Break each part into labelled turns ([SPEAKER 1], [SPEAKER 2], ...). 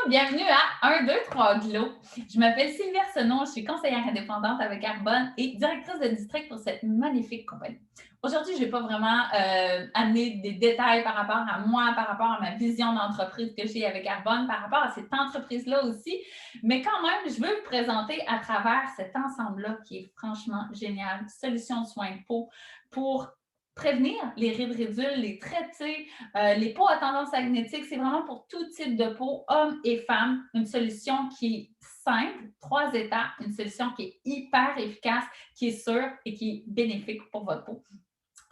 [SPEAKER 1] bienvenue à 1, 2, 3 Glow. Je m'appelle Sylvie Arsenault, je suis conseillère indépendante avec Arbonne et directrice de district pour cette magnifique compagnie. Aujourd'hui, je ne vais pas vraiment amener des détails par rapport à moi, par rapport à ma vision d'entreprise que j'ai avec Arbonne, par rapport à cette entreprise-là aussi, mais quand même, je veux vous présenter à travers cet ensemble-là qui est franchement génial, solutions de soins de peau pour prévenir les rides ridules, les traiter, les peaux à tendance magnétique, c'est vraiment pour tout type de peau, hommes et femmes, une solution qui est simple, 3 étapes, une solution qui est hyper efficace, qui est sûre et qui est bénéfique pour votre peau.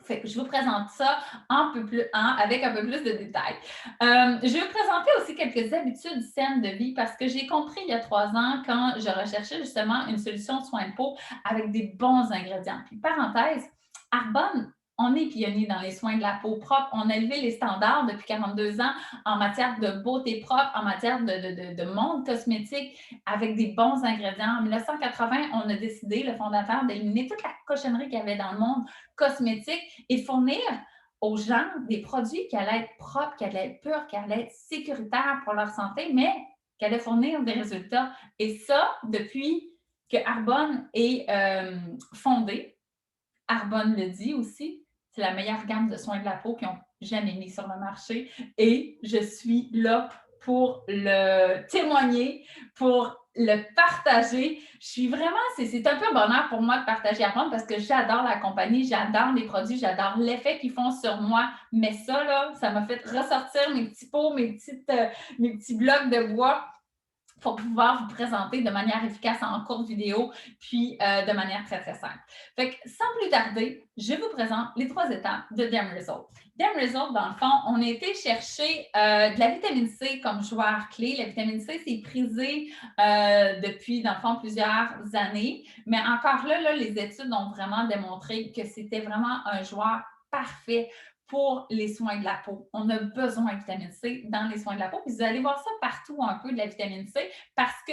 [SPEAKER 1] Fait que je vous présente ça avec un peu plus de détails. Je vais vous présenter aussi quelques habitudes saines de vie parce que j'ai compris il y a 3 ans quand je recherchais justement une solution de soins de peau avec des bons ingrédients. Puis parenthèse, Arbonne, on est pionnier dans les soins de la peau propre. On a élevé les standards depuis 42 ans en matière de beauté propre, en matière de monde cosmétique avec des bons ingrédients. En 1980, on a décidé, le fondateur, d'éliminer toute la cochonnerie qu'il y avait dans le monde cosmétique et fournir aux gens des produits qui allaient être propres, qui allaient être purs, qui allaient être sécuritaires pour leur santé, mais qui allaient fournir des résultats. Et ça, depuis que Arbonne est fondée, Arbonne le dit aussi, c'est la meilleure gamme de soins de la peau qu'ils ont jamais mis sur le marché. Et je suis là pour le témoigner, pour le partager. Je suis vraiment, c'est un peu un bonheur pour moi de partager Arbonne parce que j'adore la compagnie, j'adore les produits, j'adore l'effet qu'ils font sur moi. Mais ça, là, ça m'a fait ressortir mes petits pots, mes petits blocs de bois pour pouvoir vous présenter de manière efficace en courte vidéo, puis de manière très, très simple. Fait que sans plus tarder, je vous présente les 3 étapes de Dam Result. Dam Result, dans le fond, on a été chercher de la vitamine C comme joueur clé. La vitamine C, c'est prisé depuis, dans le fond, plusieurs années. Mais encore là, les études ont vraiment démontré que c'était vraiment un joueur parfait pour les soins de la peau. On a besoin de vitamine C dans les soins de la peau. Puis vous allez voir ça partout un peu de la vitamine C parce que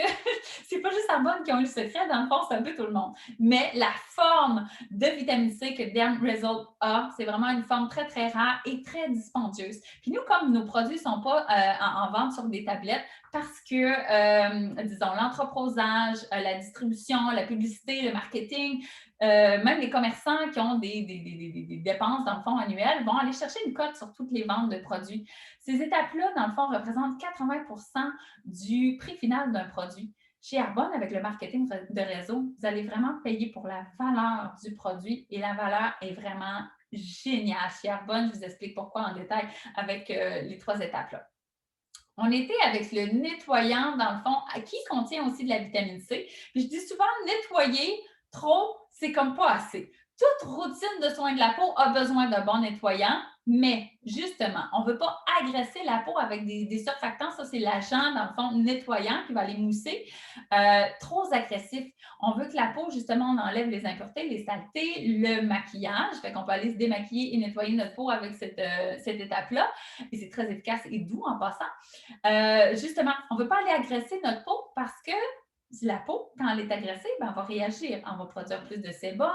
[SPEAKER 1] c'est pas juste Arbonne qui ont eu le secret, dans le fond, c'est un peu tout le monde. Mais la forme de vitamine C que Derm Result a, c'est vraiment une forme très, très rare et très dispendieuse. Puis nous, comme nos produits ne sont pas en vente sur des tablettes, parce que, disons, l'entreposage, la distribution, la publicité, le marketing, même les commerçants qui ont des dépenses, dans le fond, annuelles, vont aller chercher une cote sur toutes les ventes de produits. Ces étapes-là, dans le fond, représentent 80 du prix final d'un produit. Chez Arbonne, avec le marketing de réseau, vous allez vraiment payer pour la valeur du produit et la valeur est vraiment géniale. Chez Arbonne, je vous explique pourquoi en détail avec les 3 étapes-là. On était avec le nettoyant, dans le fond, qui contient aussi de la vitamine C. Puis je dis souvent, nettoyer trop, c'est comme pas assez. Toute routine de soins de la peau a besoin d'un bon nettoyant, mais justement, on ne veut pas agresser la peau avec des surfactants. Ça, c'est l'agent, dans le fond, nettoyant qui va les mousser. Trop agressif. On veut que la peau, justement, on enlève les impuretés, les saletés, le maquillage. Fait qu'on peut aller se démaquiller et nettoyer notre peau avec cette étape-là. Et c'est très efficace et doux en passant. Justement, on ne veut pas aller agresser notre peau parce que la peau, quand elle est agressée, ben, elle va réagir. On va produire plus de sébum.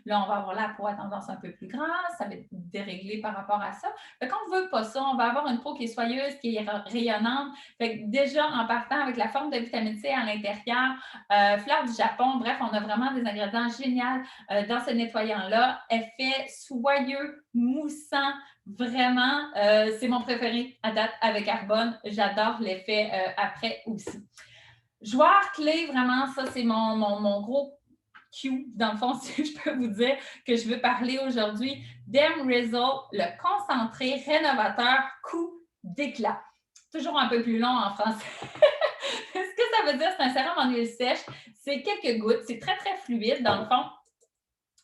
[SPEAKER 1] Là, on va avoir la peau à tendance un peu plus grasse. Ça va être déréglé par rapport à ça. Fait qu'on ne veut pas ça. On va avoir une peau qui est soyeuse, qui est rayonnante. Fait que déjà, en partant avec la forme de vitamine C à l'intérieur, fleur du Japon, bref, on a vraiment des ingrédients géniaux dans ce nettoyant-là. Effet soyeux, moussant, vraiment, c'est mon préféré à date avec Arbonne. J'adore l'effet après aussi. Joueur clé, vraiment, ça, c'est mon gros Q, dans le fond, si je peux vous dire que je veux parler aujourd'hui. Dem Result, le concentré rénovateur coup d'éclat. Toujours un peu plus long en français. Ce que ça veut dire, c'est un sérum en huile sèche. C'est quelques gouttes. C'est très, très fluide, dans le fond.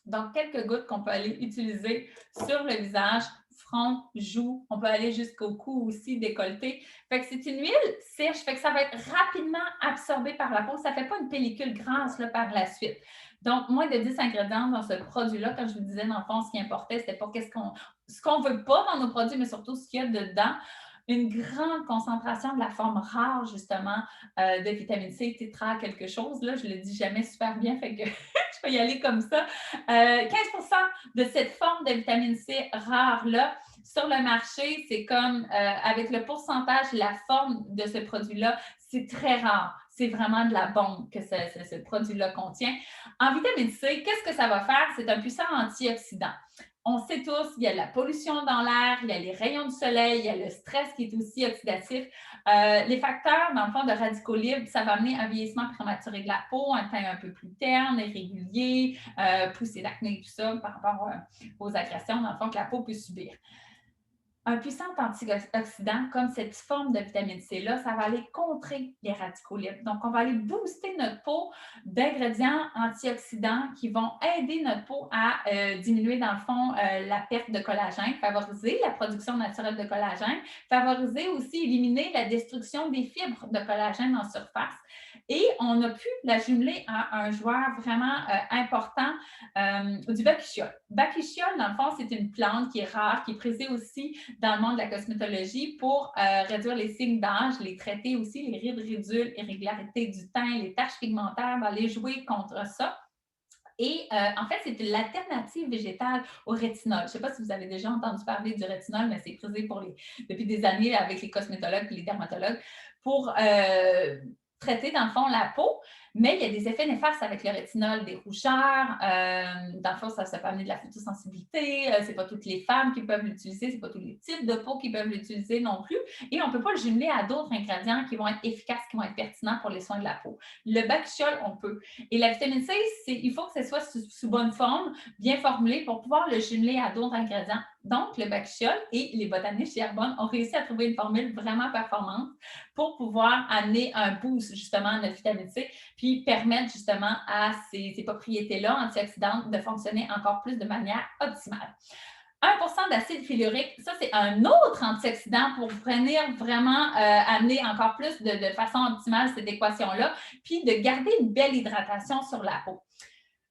[SPEAKER 1] Donc, quelques gouttes qu'on peut aller utiliser sur le visage, front, joue. On peut aller jusqu'au cou aussi, décolleté. Fait que c'est une huile sèche, fait que ça va être rapidement absorbé par la peau. Ça ne fait pas une pellicule grasse là, par la suite. Donc, moins de 10 ingrédients dans ce produit-là. Comme je vous disais, dans le fond, ce qui importait, c'était pas ce qu'on ne veut pas dans nos produits, mais surtout ce qu'il y a dedans. Une grande concentration de la forme rare, justement, de vitamine C, tétra quelque chose. Là, je ne le dis jamais super bien, fait que je vais y aller comme ça. 15 de cette forme de vitamine C rare-là Sur le marché, c'est comme avec le pourcentage et la forme de ce produit-là, c'est très rare. C'est vraiment de la bombe que ce produit-là contient. En vitamine C, qu'est-ce que ça va faire? C'est un puissant antioxydant. On sait tous, il y a de la pollution dans l'air, il y a les rayons du soleil, il y a le stress qui est aussi oxydatif. Les facteurs, dans le fond, de radicaux libres, ça va amener un vieillissement prématuré de la peau, un teint un peu plus terne, irrégulier, poussée d'acné, tout ça, par rapport aux agressions, dans le fond, que la peau peut subir. Un puissant antioxydant, comme cette forme de vitamine C-là, ça va aller contrer les radicaux libres. Donc, on va aller booster notre peau d'ingrédients antioxydants qui vont aider notre peau à diminuer, dans le fond, la perte de collagène, favoriser la production naturelle de collagène, favoriser aussi, éliminer la destruction des fibres de collagène en surface. Et on a pu la jumeler à un joueur vraiment important du bakuchiol. Bakuchiol, dans le fond, c'est une plante qui est rare, qui est prisée aussi dans le monde de la cosmétologie pour réduire les signes d'âge, les traiter aussi, les rides, ridules, irrégularités du teint, les taches pigmentaires, les jouer contre ça. Et en fait, c'est l'alternative végétale au rétinol. Je ne sais pas si vous avez déjà entendu parler du rétinol, mais c'est prisé depuis des années avec les cosmétologues et les dermatologues pour traiter, dans le fond, la peau. Mais il y a des effets néfastes avec le rétinol, des rougeurs. Dans le fond, ça peut amener de la photosensibilité. Ce n'est pas toutes les femmes qui peuvent l'utiliser. Ce n'est pas tous les types de peau qui peuvent l'utiliser non plus. Et on ne peut pas le jumeler à d'autres ingrédients qui vont être efficaces, qui vont être pertinents pour les soins de la peau. Le bakuchiol, on peut. Et la vitamine C, il faut que ce soit sous bonne forme, bien formulé pour pouvoir le jumeler à d'autres ingrédients. Donc, le bakuchiol et les botanistes chez Herbonne ont réussi à trouver une formule vraiment performante pour pouvoir amener un boost justement à notre vitamine C, puis permettre justement à ces propriétés-là antioxydantes de fonctionner encore plus de manière optimale. 1% d'acide hyaluronique, ça, c'est un autre antioxydant pour venir vraiment amener encore plus de façon optimale cette équation-là, puis de garder une belle hydratation sur la peau.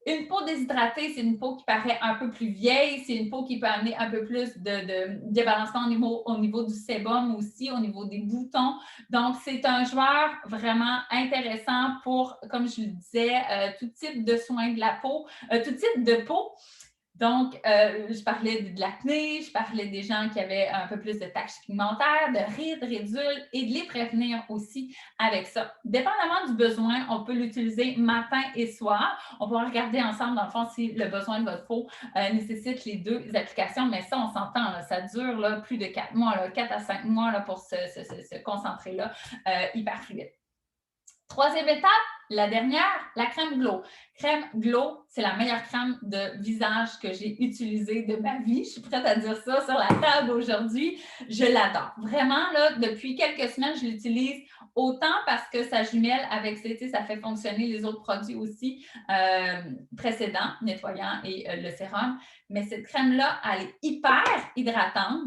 [SPEAKER 1] Une peau déshydratée, c'est une peau qui paraît un peu plus vieille, c'est une peau qui peut amener un peu plus de débalancement au niveau du sébum aussi, au niveau des boutons. Donc, c'est un joueur vraiment intéressant pour, comme je le disais, tout type de soins de la peau, tout type de peau. Donc, je parlais de l'acné, je parlais des gens qui avaient un peu plus de taches pigmentaires, de rides, ridules et de les prévenir aussi avec ça. Dépendamment du besoin, on peut l'utiliser matin et soir. On pourra regarder ensemble, dans le fond, si le besoin de votre peau nécessite les deux applications, mais ça, on s'entend, là, ça dure là, plus de 4 mois, là, 4 à 5 mois là, pour se concentrer là, hyper fluide. Troisième étape, la dernière, la crème Glow. Crème Glow, c'est la meilleure crème de visage que j'ai utilisée de ma vie. Je suis prête à dire ça sur la table aujourd'hui. Je l'adore. Vraiment, là, depuis quelques semaines, je l'utilise autant parce que ça jumelle avec, ça fait fonctionner les autres produits aussi précédents, nettoyants et le sérum. Mais cette crème-là, elle est hyper hydratante,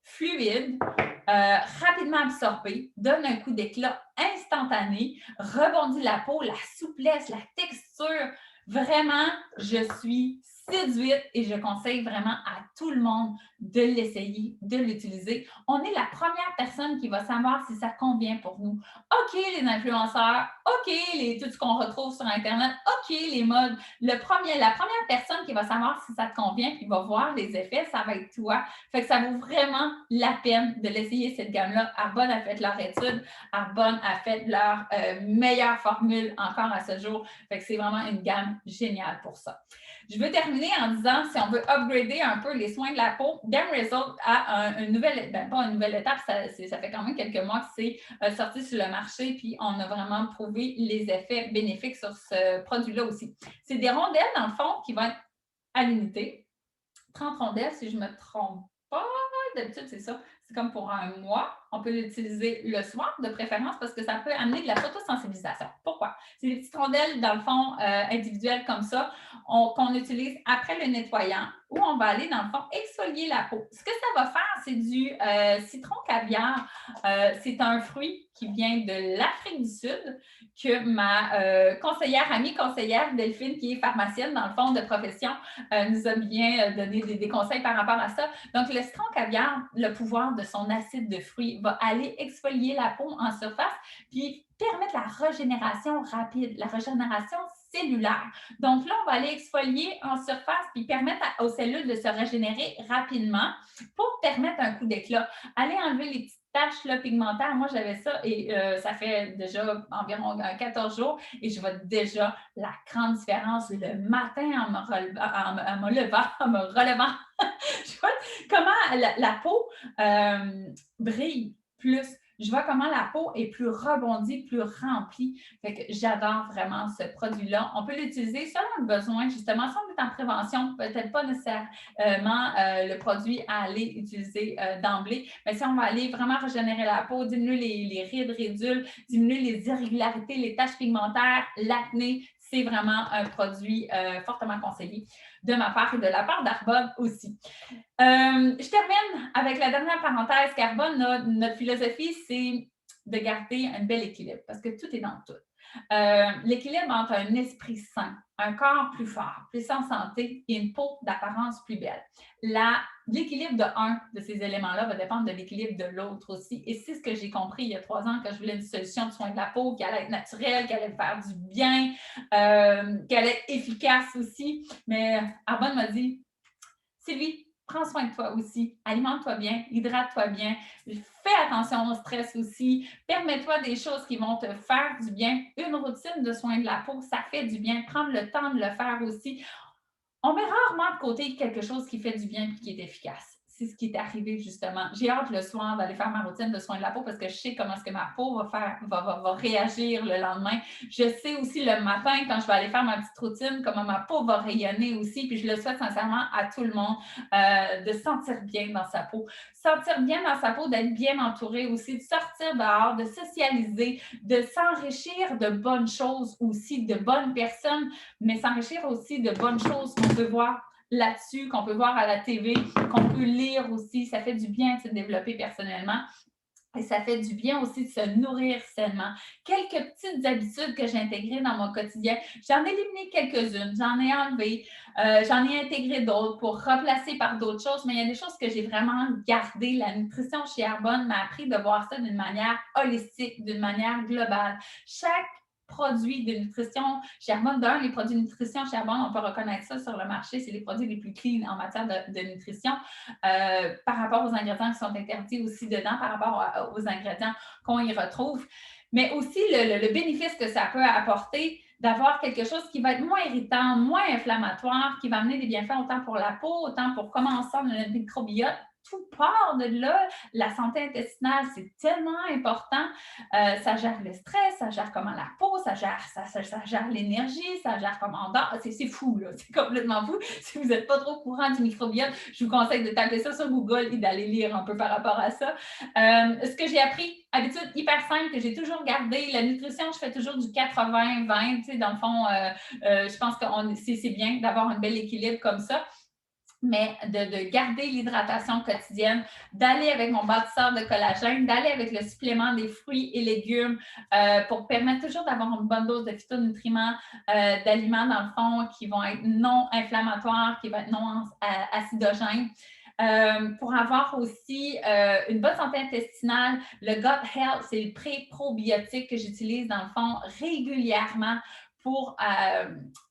[SPEAKER 1] fluide, rapidement absorbée, donne un coup d'éclat instantané, rebondit la peau, la souplesse, la texture. Vraiment, je suis séduite et je conseille vraiment à tout le monde de l'essayer, de l'utiliser. On est la première personne qui va savoir si ça convient pour nous. OK, les influenceurs, OK, tout ce qu'on retrouve sur Internet, OK, les modes. La première personne qui va savoir si ça te convient puis va voir les effets, ça va être toi. Fait que ça vaut vraiment la peine de l'essayer, cette gamme-là. Arbonne a fait leur étude. Arbonne a fait leur meilleure formule encore à ce jour. Fait que c'est vraiment une gamme géniale pour ça. Je veux terminer en disant, si on veut upgrader un peu les soins de la peau, Dam Result a une nouvelle, pas une nouvelle étape, ça fait quand même quelques mois que c'est sorti sur le marché, puis on a vraiment prouvé les effets bénéfiques sur ce produit-là aussi. C'est des rondelles, dans le fond, qui vont être à l'unité. 30 rondelles, si je ne me trompe pas. D'habitude, c'est ça. C'est comme pour un mois. On peut l'utiliser le soir, de préférence, parce que ça peut amener de la photosensibilisation. Pourquoi? C'est des petites rondelles, dans le fond, individuelles comme ça, qu'on utilise après le nettoyant, où on va aller, dans le fond, exfolier la peau. Ce que ça va faire, c'est du citron caviar. C'est un fruit qui vient de l'Afrique du Sud, que ma amie conseillère Delphine, qui est pharmacienne, dans le fond, de profession, nous a bien donné des conseils par rapport à ça. Donc, le citron caviar, le pouvoir de son acide de fruits va aller exfolier la peau en surface, puis permettre la régénération rapide, la régénération cellulaire. Donc là, on va aller exfolier en surface puis permettre aux cellules de se régénérer rapidement pour permettre un coup d'éclat. Allez enlever les petites taches là, pigmentaires. Moi, j'avais ça et ça fait déjà environ 14 jours et je vois déjà la grande différence le matin en me relevant. Je vois comment la peau brille plus. Je vois comment la peau est plus rebondie, plus remplie. Fait que j'adore vraiment ce produit-là. On peut l'utiliser selon le besoin, justement. Si on est en prévention, peut-être pas nécessairement le produit à aller utiliser d'emblée. Mais si on va aller vraiment régénérer la peau, diminuer les rides, ridules, diminuer les irrégularités, les taches pigmentaires, l'acné, c'est vraiment un produit fortement conseillé de ma part et de la part d'Arbonne aussi. Je termine avec la dernière parenthèse. Carbone, notre philosophie, c'est de garder un bel équilibre parce que tout est dans tout. L'équilibre entre un esprit sain, un corps plus fort, plus en santé et une peau d'apparence plus belle. L'équilibre de un de ces éléments-là va dépendre de l'équilibre de l'autre aussi. Et c'est ce que j'ai compris il y a 3 ans quand je voulais une solution de soins de la peau qui allait être naturelle, qui allait me faire du bien, qui allait être efficace aussi. Mais Arbonne m'a dit, Sylvie, prends soin de toi aussi, alimente-toi bien, hydrate-toi bien, fais attention au stress aussi, permets-toi des choses qui vont te faire du bien. Une routine de soins de la peau, ça fait du bien. Prendre le temps de le faire aussi. On met rarement de côté quelque chose qui fait du bien et qui est efficace. C'est ce qui est arrivé justement. J'ai hâte le soir d'aller faire ma routine de soins de la peau parce que je sais comment est-ce que ma peau va réagir le lendemain. Je sais aussi le matin, quand je vais aller faire ma petite routine, comment ma peau va rayonner aussi. Puis je le souhaite sincèrement à tout le monde de se sentir bien dans sa peau. Sentir bien dans sa peau, d'être bien entouré aussi, de sortir dehors, de socialiser, de s'enrichir de bonnes choses aussi, de bonnes personnes, mais s'enrichir aussi de bonnes choses qu'on peut voir là-dessus, qu'on peut voir à la TV, qu'on peut lire aussi. Ça fait du bien de se développer personnellement. Et ça fait du bien aussi de se nourrir sainement. Quelques petites habitudes que j'ai intégrées dans mon quotidien. J'en ai éliminé quelques-unes, j'en ai enlevé, j'en ai intégré d'autres pour remplacer par d'autres choses, mais il y a des choses que j'ai vraiment gardées. La nutrition chez Arbonne m'a appris de voir ça d'une manière holistique, d'une manière globale. Chaque produits de nutrition chez Arbonne. D'un, les produits de nutrition chez Arbonne, on peut reconnaître ça sur le marché, c'est les produits les plus clean en matière de nutrition par rapport aux ingrédients qui sont interdits aussi dedans, par rapport aux ingrédients qu'on y retrouve. Mais aussi le bénéfice que ça peut apporter d'avoir quelque chose qui va être moins irritant, moins inflammatoire, qui va amener des bienfaits autant pour la peau, autant pour comment on sent notre microbiote. Tout part de là. La santé intestinale, c'est tellement important. Ça gère le stress, ça gère comment la peau, ça gère l'énergie, ça gère comment on dort. C'est fou, là. C'est complètement fou. Si vous n'êtes pas trop au courant du microbiote, je vous conseille de taper ça sur Google et d'aller lire un peu par rapport à ça. Ce que j'ai appris, habitude hyper simple que j'ai toujours gardée, la nutrition, je fais toujours du 80-20. Tu sais, dans le fond, je pense que c'est bien d'avoir un bel équilibre comme ça. Mais de garder l'hydratation quotidienne, d'aller avec mon bâtisseur de collagène, d'aller avec le supplément des fruits et légumes pour permettre toujours d'avoir une bonne dose de phytonutriments, d'aliments dans le fond qui vont être non inflammatoires, qui vont être non acidogènes. Pour avoir aussi une bonne santé intestinale, le gut health, c'est le pré-probiotique que j'utilise dans le fond régulièrement pour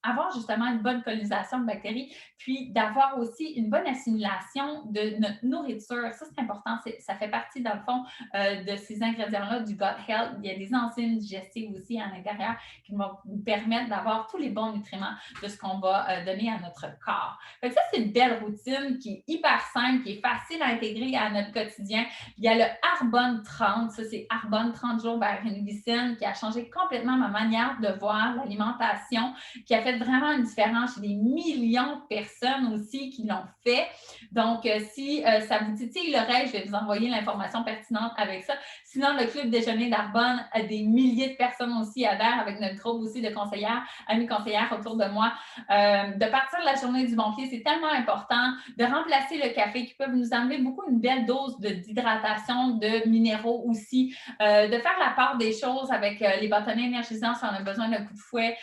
[SPEAKER 1] avoir justement une bonne colonisation de bactéries, puis d'avoir aussi une bonne assimilation de notre nourriture. Ça, c'est important. Ça fait partie, dans le fond, de ces ingrédients-là du gut health. Il y a des enzymes digestives aussi à l'intérieur qui vont nous permettre d'avoir tous les bons nutriments de ce qu'on va donner à notre corps. Fait que ça, c'est une belle routine qui est hyper simple, qui est facile à intégrer à notre quotidien. Il y a le Arbonne 30. Ça, c'est Arbonne 30 jours vers une glycine qui a changé complètement ma manière de voir l'alimentation, qui a fait vraiment une différence chez des millions de personnes aussi qui l'ont fait. Donc, si ça vous titille l'oreille, je vais vous envoyer l'information pertinente avec ça. Sinon, le Club Déjeuner d'Arbonne a des milliers de personnes aussi adhèrent avec notre groupe aussi de conseillères, amis conseillères autour de moi. De partir de la journée du bon pied, c'est tellement important. De remplacer le café qui peut nous amener beaucoup une belle dose d'hydratation, de minéraux aussi. De faire la part des choses avec les bâtonnets énergisants si on a besoin d'un coup de fouet pourrait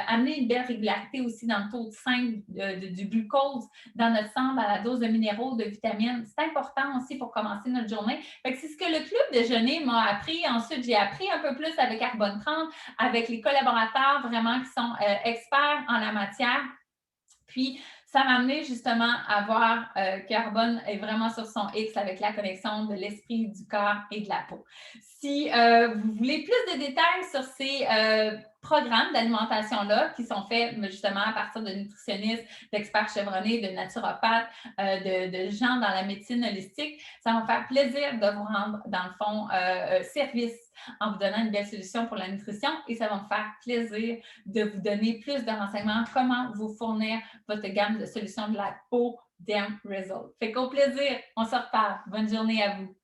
[SPEAKER 1] amener une belle régularité aussi dans le taux de 5 du glucose dans notre sang, dans la dose de minéraux, de vitamines. C'est important aussi pour commencer notre journée. Fait que c'est ce que le club déjeuner m'a appris. Ensuite, j'ai appris un peu plus avec Carbone 30, avec les collaborateurs vraiment qui sont experts en la matière. Puis, ça m'a amené justement à voir Carbone est vraiment sur son X avec la connexion de l'esprit, du corps et de la peau. Si vous voulez plus de détails sur ces programmes d'alimentation-là qui sont faits justement à partir de nutritionnistes, d'experts chevronnés, de naturopathes, de gens dans la médecine holistique, ça va me faire plaisir de vous rendre, dans le fond, service en vous donnant une belle solution pour la nutrition et ça va me faire plaisir de vous donner plus de renseignements, comment vous fournir votre gamme de solutions de la peau Derm Result. Fait qu'au plaisir, on se reparle. Bonne journée à vous.